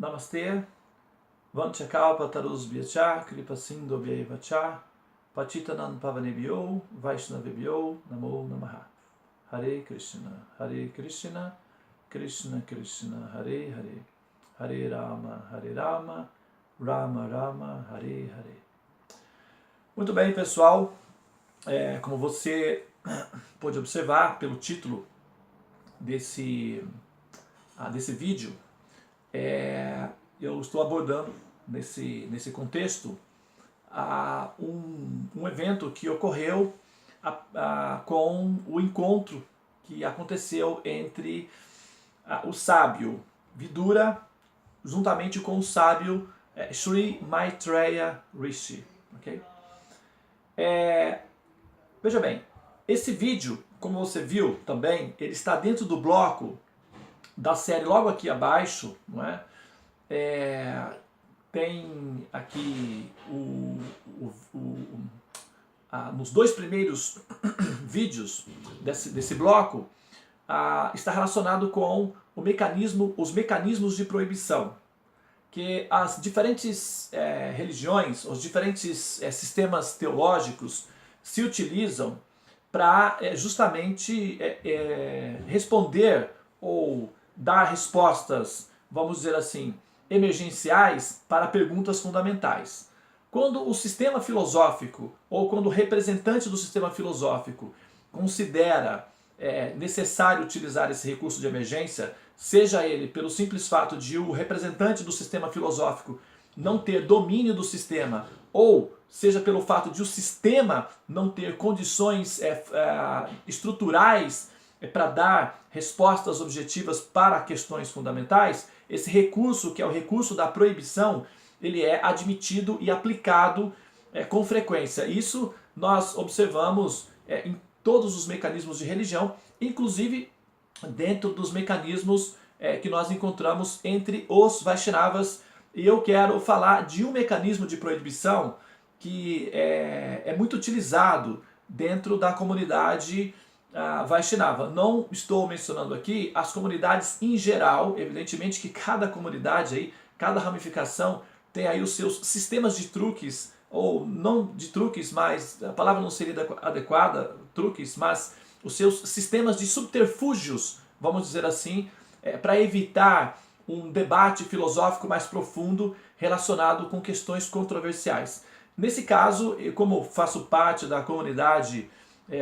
Namastê, Vanchakalpa Tarusbhyacha, Kripa Sindhu Vacha, Patitanam Pavanebhyo, Vaishnavebhyo, Namo Namaha. Hare Krishna, Krishna Krishna, Hare Hare, Hare Rama, Rama Rama, Hare Hare. Muito bem, pessoal, como você pode observar pelo título desse vídeo, eu estou abordando nesse contexto um evento que ocorreu com o encontro que aconteceu entre o sábio Vidura juntamente com o sábio Sri Maitreya Rishi. Okay? Veja bem, esse vídeo, como você viu também, ele está dentro do bloco da série logo aqui abaixo, não é? Tem aqui nos dois primeiros vídeos desse bloco, está relacionado com os mecanismos de proibição, que as diferentes religiões, os diferentes sistemas teológicos se utilizam para justamente responder ou dar respostas, vamos dizer assim, emergenciais para perguntas fundamentais. Quando o sistema filosófico ou quando o representante do sistema filosófico considera necessário utilizar esse recurso de emergência, seja ele pelo simples fato de o representante do sistema filosófico não ter domínio do sistema, ou seja pelo fato de o sistema não ter condições estruturais para dar respostas objetivas para questões fundamentais, esse recurso, que é o recurso da proibição, ele é admitido e aplicado com frequência. Isso nós observamos em todos os mecanismos de religião, inclusive dentro dos mecanismos que nós encontramos entre os Vaishnavas. E eu quero falar de um mecanismo de proibição que é muito utilizado dentro da comunidade Vaishnava. Não estou mencionando aqui as comunidades em geral, evidentemente que cada comunidade, aí, cada ramificação tem aí os seus sistemas de truques, ou não de truques, mas a palavra não seria adequada, truques, mas os seus sistemas de subterfúgios, vamos dizer assim, para evitar um debate filosófico mais profundo relacionado com questões controversiais. Nesse caso, como faço parte da comunidade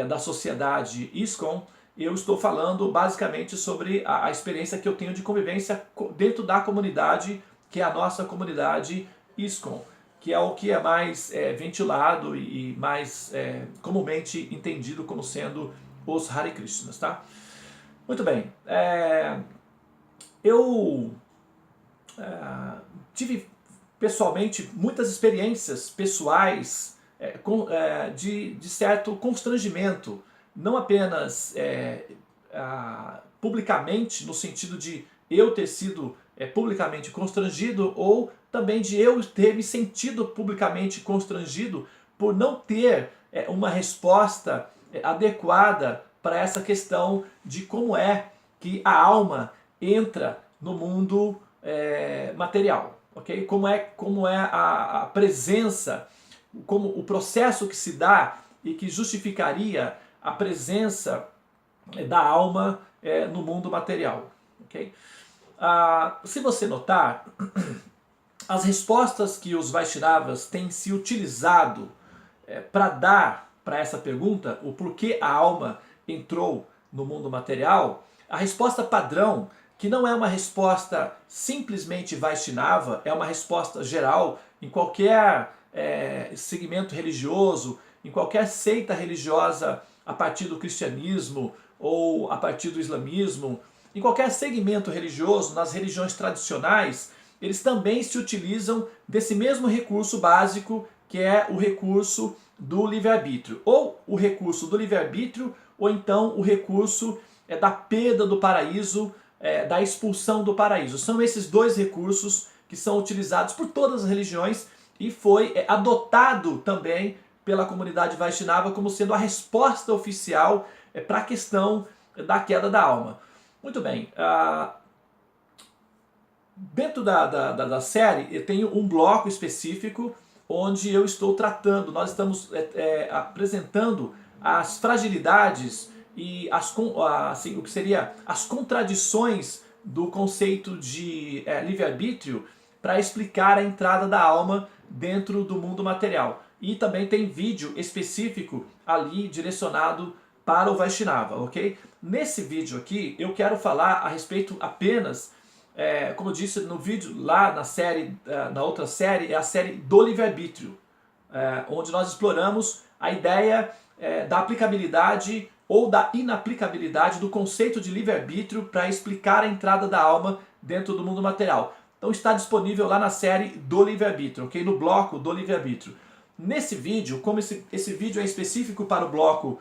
da sociedade ISKCON, eu estou falando basicamente sobre a experiência que eu tenho de convivência dentro da comunidade, que é a nossa comunidade ISKCON, que é o que é mais ventilado e mais comumente entendido como sendo os Hare Krishnas, tá? Muito bem, eu tive pessoalmente muitas experiências pessoais de certo constrangimento, não apenas publicamente, no sentido de eu ter sido publicamente constrangido, ou também de eu ter me sentido publicamente constrangido por não ter uma resposta adequada para essa questão de como é que a alma entra no mundo material, ok? Como é a presença, como o processo que se dá e que justificaria a presença da alma no mundo material, ok? Se você notar, as respostas que os Vaishnavas têm se utilizado para dar para essa pergunta, o porquê a alma entrou no mundo material, a resposta padrão, que não é uma resposta simplesmente Vaishnava, é uma resposta geral em qualquer segmento religioso, em qualquer seita religiosa a partir do cristianismo ou a partir do islamismo, em qualquer segmento religioso, nas religiões tradicionais, eles também se utilizam desse mesmo recurso básico, que é o recurso do livre-arbítrio. Ou o recurso do livre-arbítrio, ou então o recurso da perda do paraíso, da expulsão do paraíso. São esses dois recursos que são utilizados por todas as religiões e foi adotado também pela comunidade Vaishnava como sendo a resposta oficial para a questão da queda da alma. Muito bem, Dentro da série, eu tenho um bloco específico onde eu estou tratando, nós estamos apresentando as fragilidades e assim, o que seria as contradições do conceito de livre-arbítrio para explicar a entrada da alma dentro do mundo material. E também tem vídeo específico ali direcionado para o Vaishnava, ok? Nesse vídeo aqui eu quero falar a respeito apenas, como eu disse no vídeo lá na série, na outra série, é a série do livre-arbítrio, onde nós exploramos a ideia da aplicabilidade ou da inaplicabilidade do conceito de livre-arbítrio para explicar a entrada da alma dentro do mundo material. Então está disponível lá na série do livre-arbítrio, ok? No bloco do livre-arbítrio. Nesse vídeo, como esse vídeo é específico para o bloco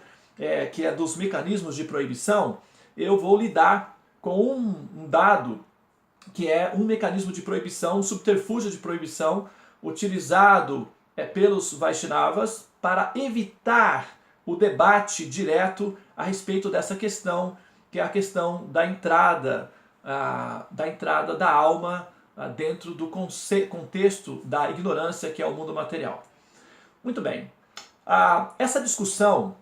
que é dos mecanismos de proibição, eu vou lidar com um dado que é um mecanismo de proibição, um subterfúgio de proibição utilizado pelos Vaishnavas para evitar o debate direto a respeito dessa questão, que é a questão da entrada da alma dentro do contexto da ignorância que é o mundo material. Muito bem. Essa discussão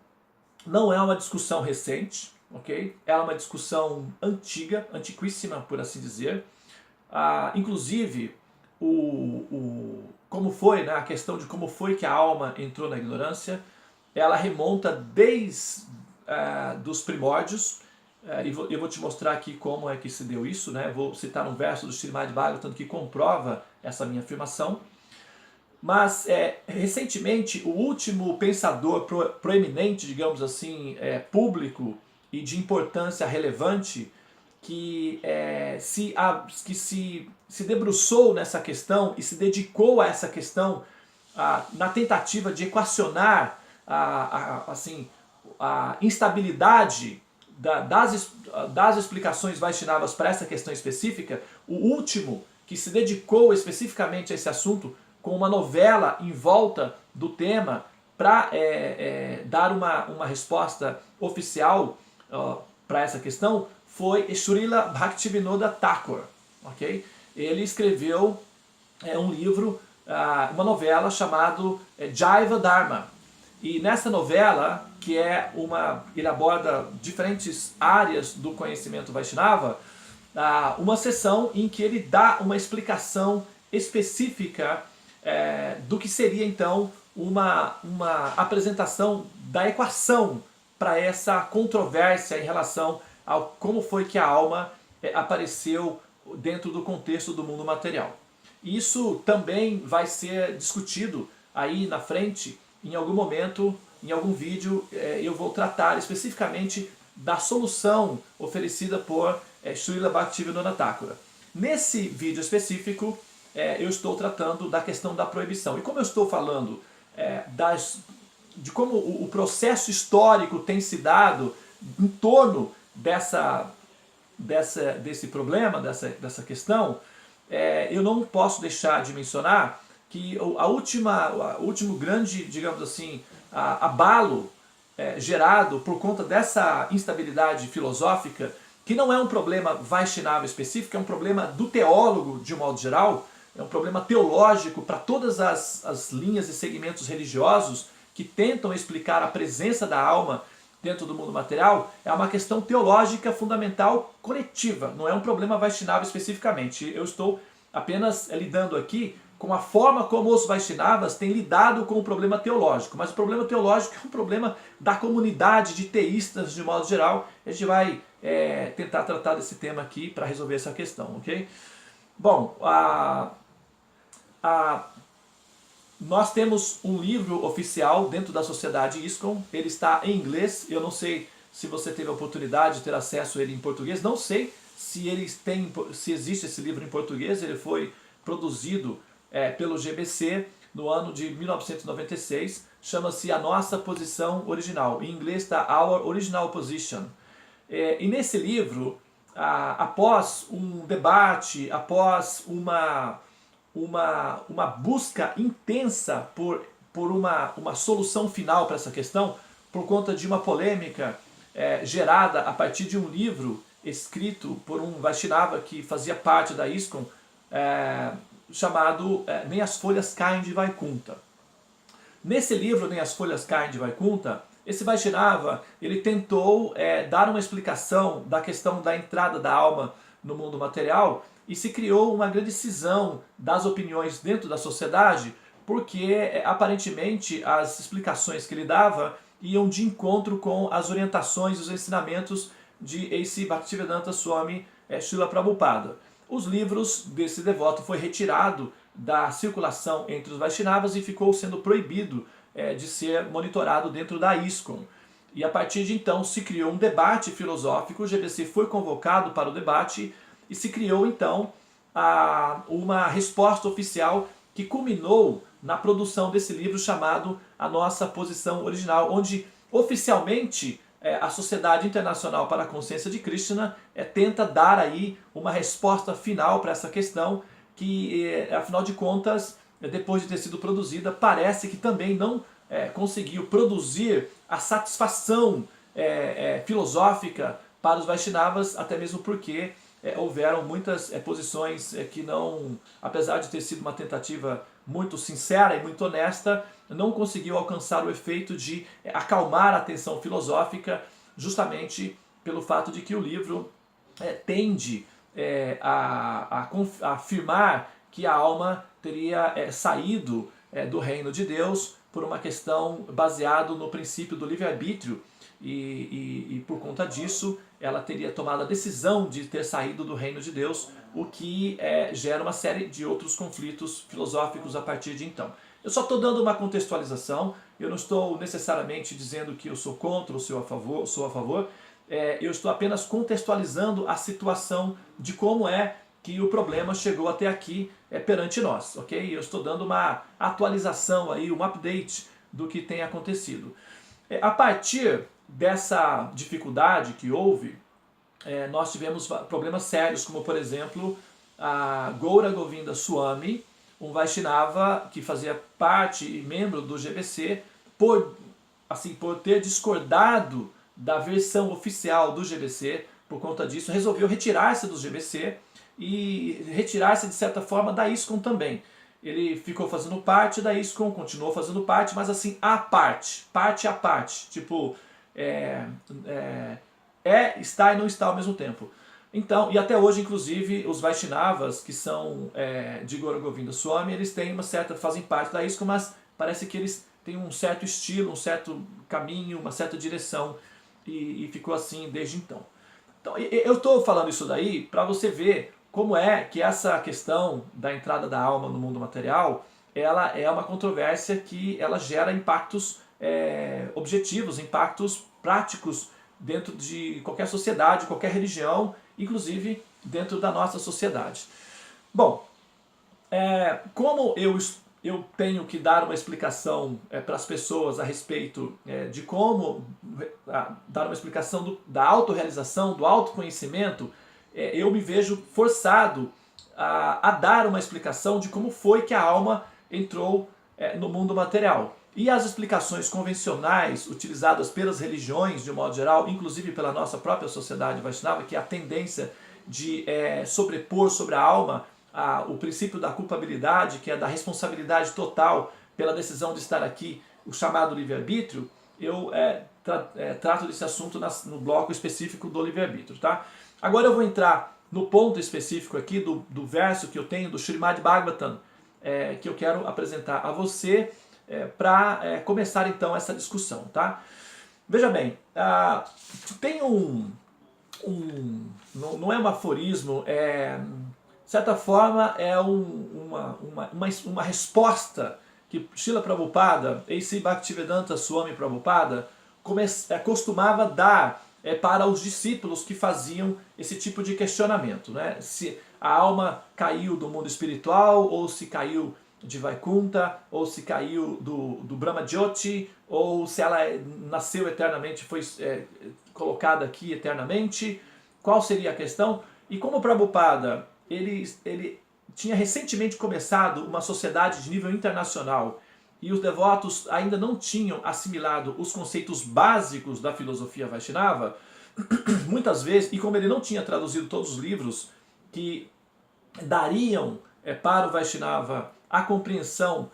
não é uma discussão recente, ok? Ela é uma discussão antiga, antiquíssima, por assim dizer. Inclusive, como foi, né, a questão de como foi que a alma entrou na ignorância, ela remonta desde dos primórdios. Eu vou te mostrar aqui como é que se deu isso, né? Vou citar um verso do Srimad Bhagavatam que comprova essa minha afirmação. Mas, recentemente, o último pensador proeminente, digamos assim, público e de importância relevante, que se debruçou nessa questão e se dedicou a essa questão na tentativa de equacionar assim, a instabilidade das explicações Vaishnavas para essa questão específica, o último que se dedicou especificamente a esse assunto com uma novela em volta do tema para dar uma resposta oficial para essa questão foi Srila Bhaktivinoda Thakur, ok? Ele escreveu um livro, uma novela chamado Jaiva Dharma. E nessa novela, que ele aborda diferentes áreas do conhecimento Vaishnava, uma sessão em que ele dá uma explicação específica do que seria então uma apresentação da equação para essa controvérsia em relação ao como foi que a alma apareceu dentro do contexto do mundo material. Isso também vai ser discutido aí na frente, em algum momento, em algum vídeo, eu vou tratar especificamente da solução oferecida por Srila Bhaktivinoda Thakura. Nesse vídeo específico, eu estou tratando da questão da proibição. E como eu estou falando de como o processo histórico tem se dado em torno desse problema, dessa questão, eu não posso deixar de mencionar que o último grande, digamos assim, abalo gerado por conta dessa instabilidade filosófica, que não é um problema Vaishnava específico, é um problema do teólogo de um modo geral, é um problema teológico para todas as linhas e segmentos religiosos que tentam explicar a presença da alma dentro do mundo material, é uma questão teológica fundamental coletiva, não é um problema Vaishnava especificamente. Eu estou apenas lidando aqui com a forma como os Vaishnavas têm lidado com o problema teológico, mas o problema teológico é um problema da comunidade de teístas de modo geral. A gente vai tentar tratar desse tema aqui para resolver essa questão, ok? Bom, nós temos um livro oficial dentro da Sociedade ISKCON, ele está em inglês, eu não sei se você teve a oportunidade de ter acesso a ele em português, não sei se existe esse livro em português, ele foi produzido pelo GBC no ano de 1996, chama-se A Nossa Posição Original, em inglês está Our Original Position. E nesse livro, após um debate, após uma busca intensa por uma solução final para essa questão, por conta de uma polêmica gerada a partir de um livro escrito por um Vaishnava que fazia parte da ISKCON chamado Nem as Folhas Caem de Vaikunta. Nesse livro, Nem as Folhas Caem de Vaikunta, esse Vaishnava, ele tentou dar uma explicação da questão da entrada da alma no mundo material e se criou uma grande cisão das opiniões dentro da sociedade, porque aparentemente as explicações que ele dava iam de encontro com as orientações e os ensinamentos de A.C. Bhaktivedanta Swami Srila Prabhupada. Os livros desse devoto foi retirado da circulação entre os Vaishnavas e ficou sendo proibido de ser monitorado dentro da ISKCON. E a partir de então se criou um debate filosófico, o GBC foi convocado para o debate e se criou então uma resposta oficial que culminou na produção desse livro chamado A Nossa Posição Original, onde oficialmente a Sociedade Internacional para a Consciência de Krishna tenta dar aí uma resposta final para essa questão que, afinal de contas, depois de ter sido produzida, parece que também não conseguiu produzir a satisfação filosófica para os Vaishnavas, até mesmo porque houveram muitas posições que não, apesar de ter sido uma tentativa muito sincera e muito honesta, não conseguiu alcançar o efeito de acalmar a tensão filosófica, justamente pelo fato de que o livro tende a afirmar que a alma teria saído do reino de Deus por uma questão baseada no princípio do livre-arbítrio e por conta disso ela teria tomado a decisão de ter saído do reino de Deus, o que gera uma série de outros conflitos filosóficos a partir de então. Eu só estou dando uma contextualização, eu não estou necessariamente dizendo que eu sou contra ou sou a favor, eu estou apenas contextualizando a situação de como que o problema chegou até aqui perante nós, ok? Eu estou dando uma atualização aí, um update do que tem acontecido. A partir dessa dificuldade que houve, nós tivemos problemas sérios, como por exemplo a Gaura Govinda Swami, um Vaishnava que fazia parte e membro do GBC, por ter discordado da versão oficial do GBC, por conta disso, resolveu retirar-se do GBC e retirar-se de certa forma da ISKCON também. Ele ficou fazendo parte da ISKCON, continuou fazendo parte, mas assim, à parte a parte, tipo, está e não está ao mesmo tempo. Então, e até hoje, inclusive, os Vaishnavas, que são de Gaura Govinda Swami, eles têm fazem parte da ISKCON, mas parece que eles têm um certo estilo, um certo caminho, uma certa direção, e ficou assim desde então. Então, eu estou falando isso daí para você ver como que essa questão da entrada da alma no mundo material, ela é uma controvérsia que ela gera impactos objetivos, impactos práticos dentro de qualquer sociedade, qualquer religião, inclusive dentro da nossa sociedade. Bom, como eu tenho que dar uma explicação para as pessoas a respeito de como dar uma explicação da autorrealização, do autoconhecimento, eu me vejo forçado a dar uma explicação de como foi que a alma entrou no mundo material. E as explicações convencionais utilizadas pelas religiões, de um modo geral, inclusive pela nossa própria sociedade Vaishnava, que é a tendência de sobrepor sobre a alma o princípio da culpabilidade, que é da responsabilidade total pela decisão de estar aqui, o chamado livre-arbítrio, eu trato desse assunto no bloco específico do livre-arbítrio. Tá? Agora eu vou entrar no ponto específico aqui do verso que eu tenho do Srimad Bhagavatam, que eu quero apresentar a você para começar então essa discussão. Tá? Veja bem, tem não é um aforismo, de certa forma é uma resposta que Srila Prabhupada, A.C. Bhaktivedanta Swami Prabhupada, costumava dar para os discípulos que faziam esse tipo de questionamento, né? Se a alma caiu do mundo espiritual, ou se caiu de Vaikunta, ou se caiu do Brahma Jyoti, ou se ela nasceu eternamente, foi colocada aqui eternamente, qual seria a questão? E como Prabhupada ele tinha recentemente começado uma sociedade de nível internacional e os devotos ainda não tinham assimilado os conceitos básicos da filosofia Vaishnava, muitas vezes, e como ele não tinha traduzido todos os livros que dariam para o Vaishnava a compreensão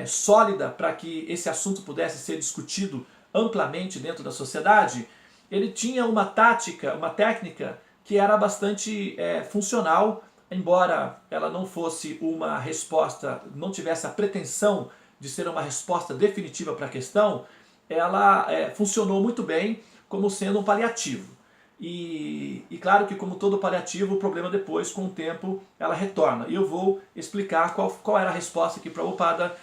sólida para que esse assunto pudesse ser discutido amplamente dentro da sociedade, ele tinha uma tática, uma técnica que era bastante funcional, embora ela não fosse uma resposta, não tivesse a pretensão de ser uma resposta definitiva para a questão, ela funcionou muito bem como sendo um paliativo. E claro que, como todo paliativo, o problema depois, com o tempo, ela retorna. E eu vou explicar qual era a resposta que Prabhupada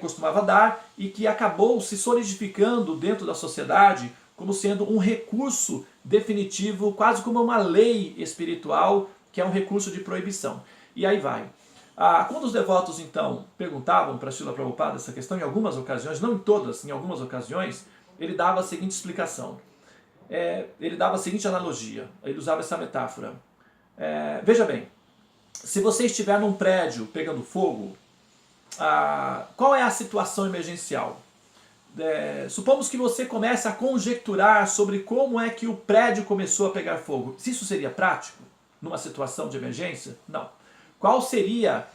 costumava dar e que acabou se solidificando dentro da sociedade como sendo um recurso definitivo, quase como uma lei espiritual, que é um recurso de proibição. E aí vai. Quando os devotos, então, perguntavam para Srila Prabhupada essa questão, em algumas ocasiões, não em todas, em algumas ocasiões, ele dava a seguinte explicação. Ele dava a seguinte analogia, ele usava essa metáfora. Veja bem, se você estiver num prédio pegando fogo, qual é a situação emergencial? Supomos que você comece a conjecturar sobre como é que o prédio começou a pegar fogo. Se isso seria prático numa situação de emergência? Não. Qual seria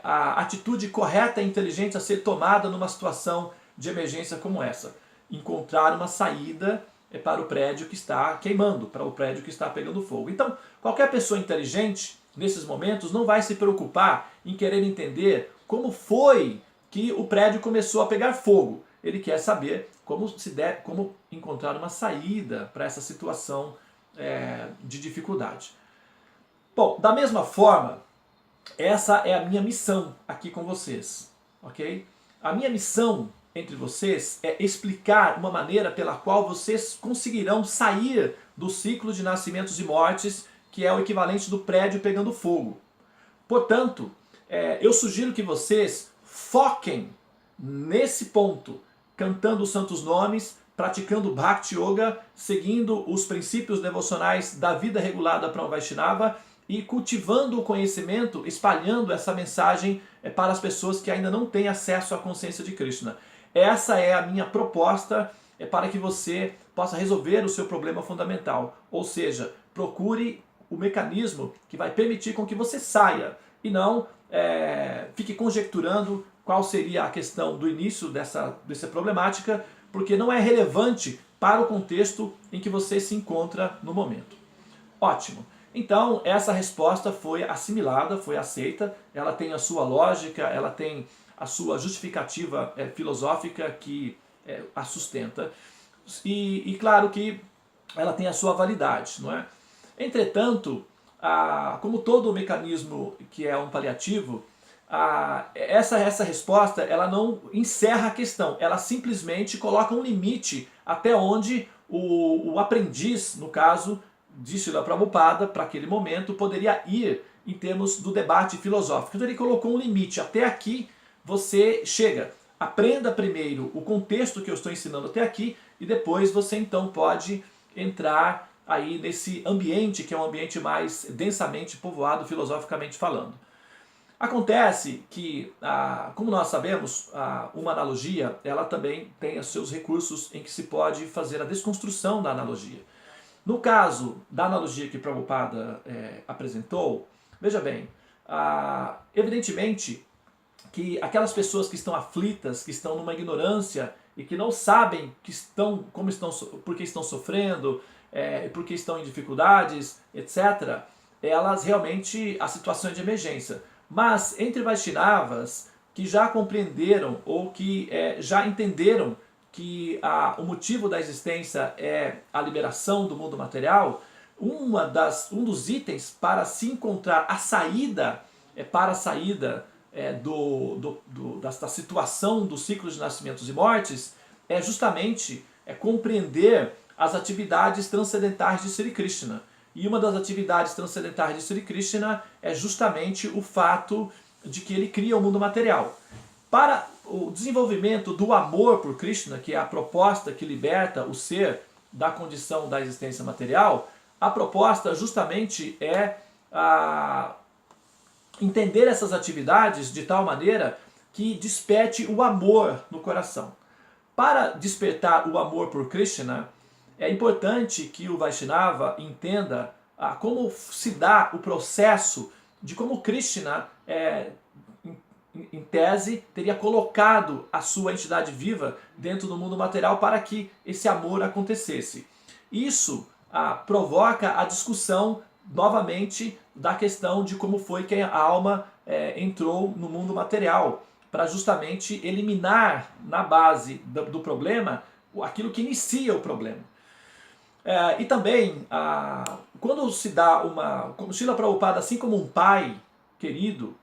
a atitude correta e inteligente a ser tomada numa situação de emergência como essa? Encontrar uma saída para o prédio que está queimando, para o prédio que está pegando fogo. Então, qualquer pessoa inteligente, nesses momentos, não vai se preocupar em querer entender como foi que o prédio começou a pegar fogo. Ele quer saber como encontrar uma saída para essa situação de dificuldade. Bom, da mesma forma, essa é a minha missão aqui com vocês, ok? A minha missão entre vocês é explicar uma maneira pela qual vocês conseguirão sair do ciclo de nascimentos e mortes, que é o equivalente do prédio pegando fogo. Portanto, eu sugiro que vocês foquem nesse ponto, cantando os santos nomes, praticando Bhakti Yoga, seguindo os princípios devocionais da vida regulada para um Vaishnava e cultivando o conhecimento, espalhando essa mensagem para as pessoas que ainda não têm acesso à consciência de Krishna. Essa é a minha proposta para que você possa resolver o seu problema fundamental. Ou seja, procure o mecanismo que vai permitir com que você saia e não fique conjecturando qual seria a questão do início dessa problemática, porque não é relevante para o contexto em que você se encontra no momento. Ótimo. Então, essa resposta foi assimilada, foi aceita, ela tem a sua lógica, ela tem a sua justificativa filosófica que a sustenta. E claro que ela tem a sua validade, não é? Entretanto, como todo mecanismo que é um paliativo, essa resposta ela não encerra a questão, ela simplesmente coloca um limite até onde o aprendiz, no caso de Srila Prabhupada, para aquele momento, poderia ir em termos do debate filosófico. Então ele colocou um limite, até aqui você chega. Aprenda primeiro o contexto que eu estou ensinando até aqui e depois você então pode entrar aí nesse ambiente que é um ambiente mais densamente povoado filosoficamente falando. Acontece que, como nós sabemos, uma analogia ela também tem os seus recursos em que se pode fazer a desconstrução da analogia. No caso da analogia que Prabhupada apresentou, veja bem, evidentemente que aquelas pessoas que estão aflitas, que estão numa ignorância e que não sabem por que estão sofrendo, por que estão em dificuldades, etc., elas realmente, a situação é de emergência. Mas entre Vaishnavas que já compreenderam ou que já entenderam que o motivo da existência é a liberação do mundo material, um dos itens para se encontrar a saída para a saída da situação do ciclo de nascimentos e mortes é justamente compreender as atividades transcendentais de Sri Krishna. E uma das atividades transcendentais de Sri Krishna é justamente o fato de que ele cria o mundo material. Para o desenvolvimento do amor por Krishna, que é a proposta que liberta o ser da condição da existência material, a proposta justamente é entender essas atividades de tal maneira que desperte o amor no coração. Para despertar o amor por Krishna, é importante que o Vaishnava entenda como se dá o processo de como Krishna, em tese, teria colocado a sua entidade viva dentro do mundo material para que esse amor acontecesse. Isso provoca a discussão novamente da questão de como foi que a alma entrou no mundo material, para justamente eliminar na base do problema aquilo que inicia o problema. E também, quando se dá como Srila Prabhupada, assim como um pai querido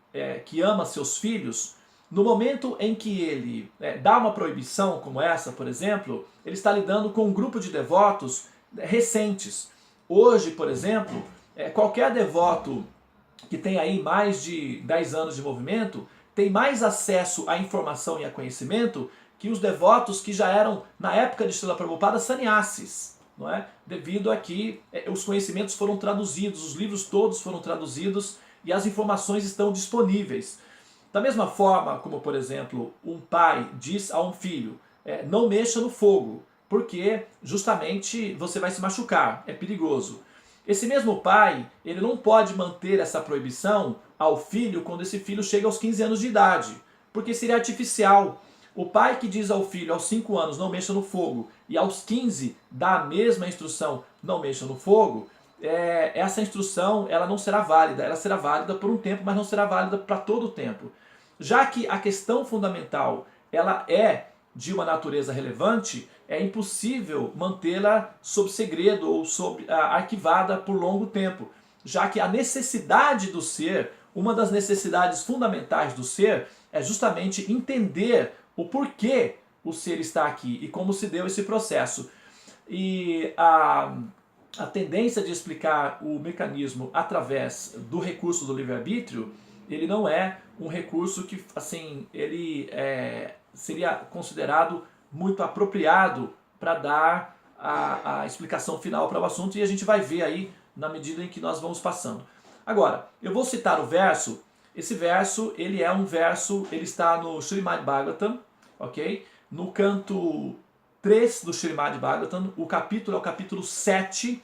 que ama seus filhos, no momento em que ele dá uma proibição como essa, por exemplo, ele está lidando com um grupo de devotos recentes. Hoje, por exemplo, qualquer devoto que tem aí mais de 10 anos de movimento tem mais acesso à informação e a conhecimento que os devotos que já eram, na época de Srila Prabhupada, sannyasis, não é? Devido a que os conhecimentos foram traduzidos, os livros todos foram traduzidos e as informações estão disponíveis. Da mesma forma como, por exemplo, um pai diz a um filho, não mexa no fogo, porque justamente você vai se machucar, é perigoso. Esse mesmo pai, ele não pode manter essa proibição ao filho quando esse filho chega aos 15 anos de idade, porque seria artificial. O pai que diz ao filho aos 5 anos não mexa no fogo e aos 15 dá a mesma instrução, não mexa no fogo, essa instrução ela não será válida. Ela será válida por um tempo, mas não será válida para todo o tempo. Já que a questão fundamental ela é de uma natureza relevante, é impossível mantê-la sob segredo ou arquivada por longo tempo, já que a necessidade do ser, uma das necessidades fundamentais do ser, é justamente entender o porquê o ser está aqui e como se deu esse processo. E a tendência de explicar o mecanismo através do recurso do livre-arbítrio, ele não é um recurso que, assim, ele seria considerado muito apropriado para dar a explicação final para o assunto, e a gente vai ver aí na medida em que nós vamos passando. Agora, eu vou citar o verso. Esse verso, ele é um verso, ele está no Srimad Bhagavatam, ok? No canto 3 do Srimad Bhagavatam, o capítulo é o capítulo 7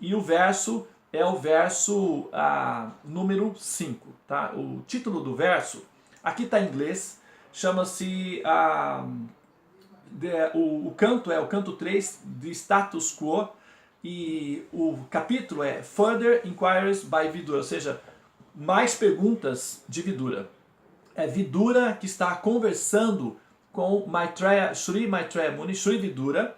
e o verso é o verso número 5, tá? O título do verso, aqui está em inglês, chama-se, o canto é o canto 3 de Status Quo, e o capítulo é Further Inquiries by Vidura, ou seja, mais perguntas de Vidura. É Vidura que está conversando com Sri Maitreya Muni, Sri Vidura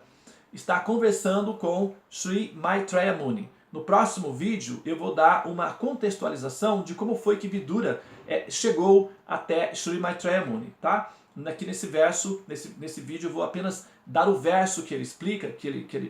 está conversando com Sri Maitreya Muni. No próximo vídeo eu vou dar uma contextualização de como foi que Vidura chegou até Sri Maitreya Muni, tá? Aqui nesse verso, nesse vídeo eu vou apenas dar o verso que ele explica,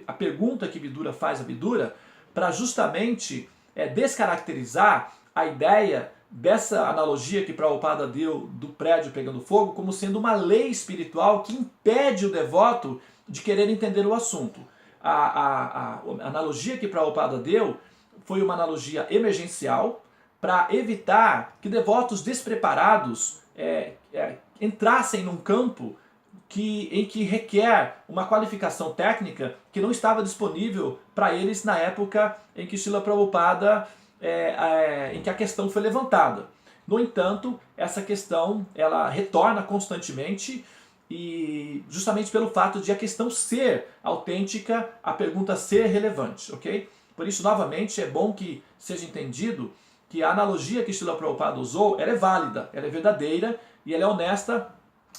a pergunta que Vidura faz a Vidura, para justamente descaracterizar a ideia dessa analogia que Prabhupada deu do prédio pegando fogo como sendo uma lei espiritual que impede o devoto de querer entender o assunto. A analogia que Prabhupada deu foi uma analogia emergencial para evitar que devotos despreparados entrassem num campo em que requer uma qualificação técnica que não estava disponível para eles na época em que Srila Prabhupada, em que a questão foi levantada. No entanto, essa questão ela retorna constantemente, e justamente pelo fato de a questão ser autêntica, a pergunta ser relevante, ok? Por isso, novamente, é bom que seja entendido que a analogia que Srila Prabhupada usou, ela é válida, ela é verdadeira e ela é honesta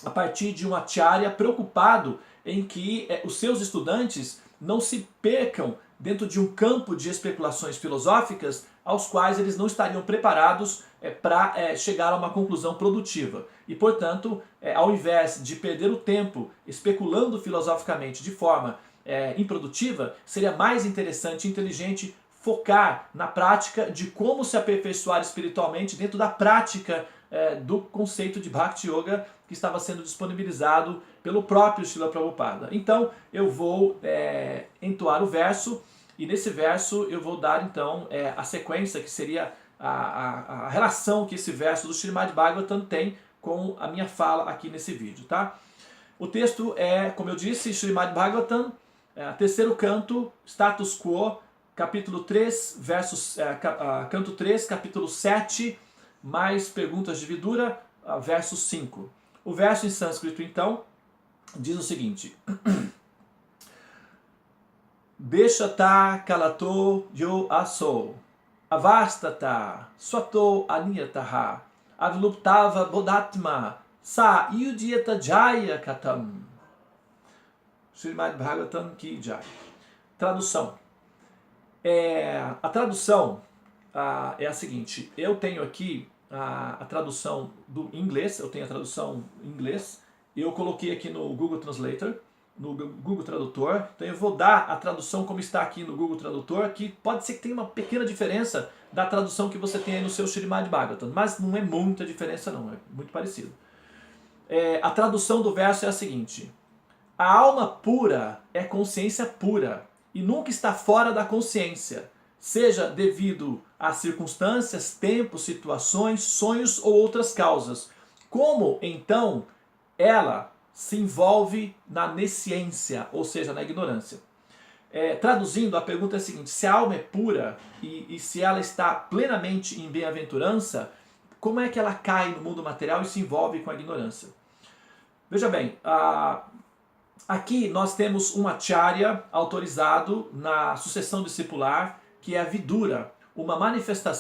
a partir de um acharya preocupado em que os seus estudantes não se percam dentro de um campo de especulações filosóficas aos quais eles não estariam preparados para chegar a uma conclusão produtiva. E, portanto, ao invés de perder o tempo especulando filosoficamente de forma improdutiva, seria mais interessante e inteligente focar na prática de como se aperfeiçoar espiritualmente dentro da prática do conceito de Bhakti Yoga que estava sendo disponibilizado pelo próprio Srila Prabhupada. Então, eu vou entoar o verso, e nesse verso eu vou dar então a sequência, que seria a relação que esse verso do Srimad Bhagavatam tem com a minha fala aqui nesse vídeo, tá? O texto é, como eu disse, Srimad Bhagavatam, terceiro canto, Status Quo, capítulo 3, canto 3, capítulo 7, mais perguntas de Vidura, verso 5. O verso em sânscrito, então, diz o seguinte: Deshata kalato yo aso, avastata swato aniyataha, aviluptava bodatma, sa yudiyata jaya katam. Srimad Bhagavatam Ki Jai. Tradução. A tradução é a seguinte: eu tenho aqui a tradução do inglês, eu tenho a tradução em inglês, eu coloquei aqui no Google Translator, no Google Tradutor, então eu vou dar a tradução como está aqui no Google Tradutor, que pode ser que tenha uma pequena diferença da tradução que você tem aí no seu Srimad Bhagavatam, mas não é muita diferença não, é muito parecido. A tradução do verso é a seguinte: a alma pura é consciência pura e nunca está fora da consciência, seja devido a circunstâncias, tempos, situações, sonhos ou outras causas. Como, então, ela se envolve na nesciência, ou seja, na ignorância? Traduzindo, a pergunta é a seguinte: se a alma é pura e se ela está plenamente em bem-aventurança, como é que ela cai no mundo material e se envolve com a ignorância? Veja bem, aqui nós temos um acharya autorizado na sucessão discipular, que é a Vidura, uma manifestação